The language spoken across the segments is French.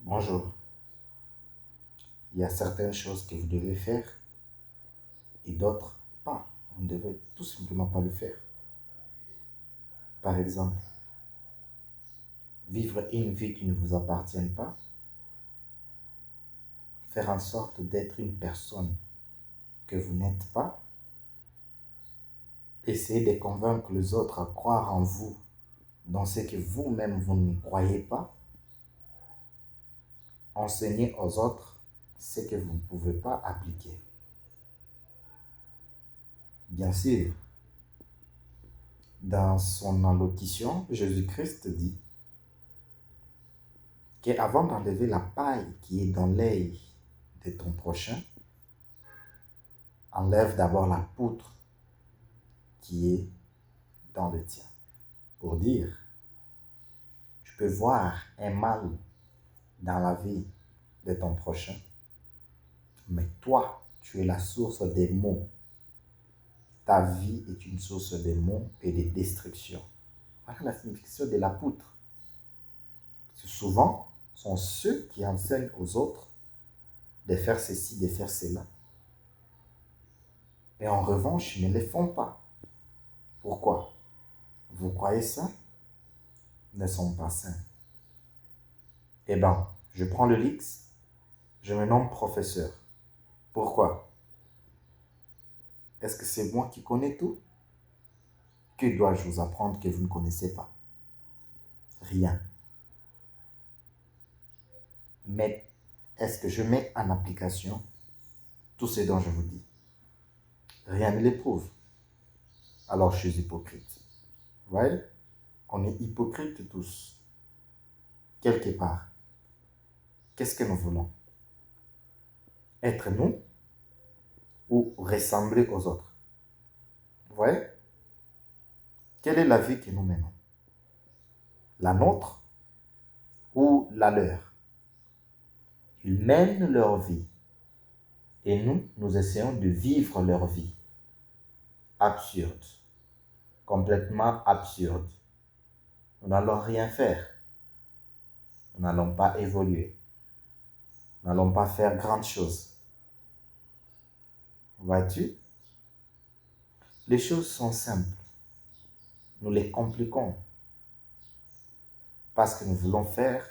Bonjour, il y a certaines choses que vous devez faire et d'autres pas. Vous ne devez tout simplement pas le faire. Par exemple, vivre une vie qui ne vous appartient pas, faire en sorte d'être une personne que vous n'êtes pas, essayer de convaincre les autres à croire en vous dans ce que vous-même vous ne croyez pas, enseigner aux autres ce que vous ne pouvez pas appliquer. Bien sûr, dans son allocution, Jésus-Christ dit qu'avant d'enlever la paille qui est dans l'œil de ton prochain, enlève d'abord la poutre qui est dans le tien. Pour dire, tu peux voir un mal dans la vie de ton prochain, mais toi, tu es la source des maux. Ta vie est une source de maux et de destruction. Voilà la signification de la poutre. Souvent, sont ceux qui enseignent aux autres de faire ceci, de faire cela. Et en revanche, ils ne le font pas. Pourquoi? Vous croyez ça? Ils ne sont pas saints. Eh bien, je prends le X, je me nomme professeur. Pourquoi? Est-ce que c'est moi qui connais tout? Que dois-je vous apprendre que vous ne connaissez pas? Rien. Mais est-ce que je mets en application tout ce dont je vous dis? Rien ne l'éprouve. Alors je suis hypocrite. Vous voyez? On est hypocrite tous. Quelque part. Qu'est-ce que nous voulons? Être nous ou ressembler aux autres? Vous voyez? Quelle est la vie que nous menons? La nôtre ou la leur? Ils mènent leur vie et nous essayons de vivre leur vie. Absurde. Complètement absurde. Nous n'allons rien faire. Nous n'allons pas évoluer. Nous n'allons pas faire grandes choses. Vois-tu? Les choses sont simples. Nous les compliquons. Parce que nous voulons faire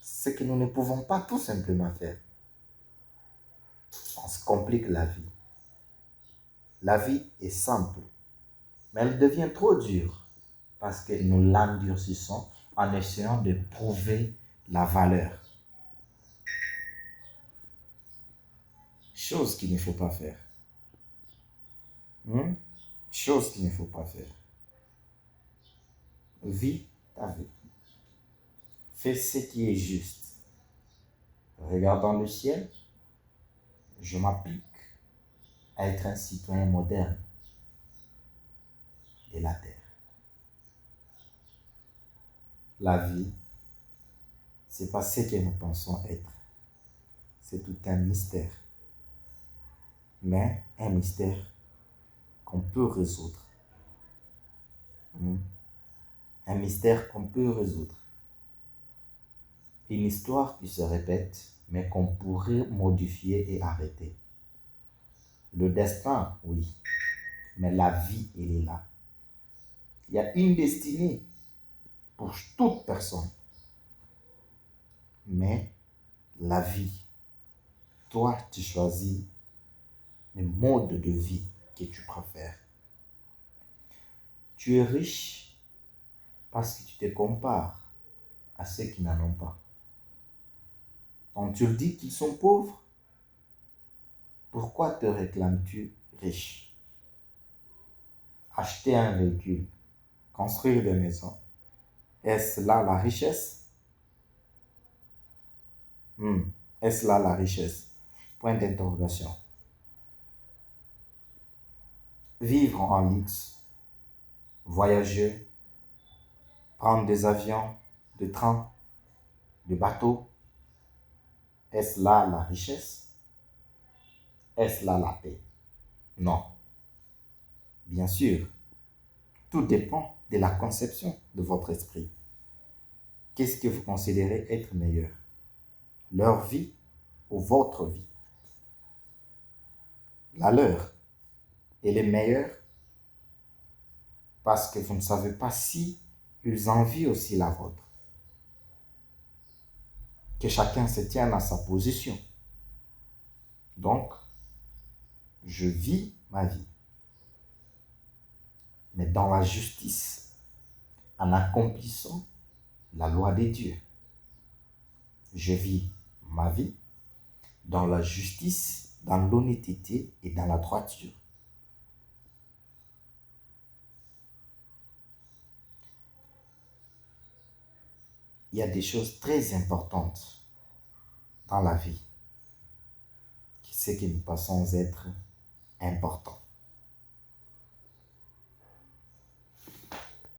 ce que nous ne pouvons pas tout simplement faire. On se complique la vie. La vie est simple, mais elle devient trop dure parce que nous l'endurcissons en essayant de prouver la valeur. Chose qu'il ne faut pas faire. Chose qu'il ne faut pas faire. Vis ta vie. Fais ce qui est juste. Regardant le ciel, je m'applique à être un citoyen moderne de la terre. La vie, c'est pas ce que nous pensons être. C'est tout un mystère. Mais un mystère qu'on peut résoudre. Un mystère qu'on peut résoudre. Une histoire qui se répète, mais qu'on pourrait modifier et arrêter. Le destin, oui, mais la vie, elle est là. Il y a une destinée pour toute personne. Mais la vie, toi, tu choisis le mode de vie que tu préfères. Tu es riche parce que tu te compares à ceux qui n'en ont pas. Quand tu le dis qu'ils sont pauvres, pourquoi te réclames-tu riche? Acheter un véhicule, construire des maisons, est-ce là la richesse? Est-ce là la richesse? Point d'interrogation. Vivre en luxe, voyager, prendre des avions, des trains, des bateaux, est-ce là la richesse? Est-ce là la paix? Non. Bien sûr, tout dépend de la conception de votre esprit. Qu'est-ce que vous considérez être meilleur? leur vie ou votre vie. La leur, elle est meilleure parce que vous ne savez pas si ils envient aussi la vôtre. Que chacun se tienne à sa position. Donc, je vis ma vie, mais dans la justice, en accomplissant la loi de Dieu. Je vis ma vie dans la justice, dans l'honnêteté et dans la droiture. Il y a des choses très importantes dans la vie, qui c'est que nous pensons être importants.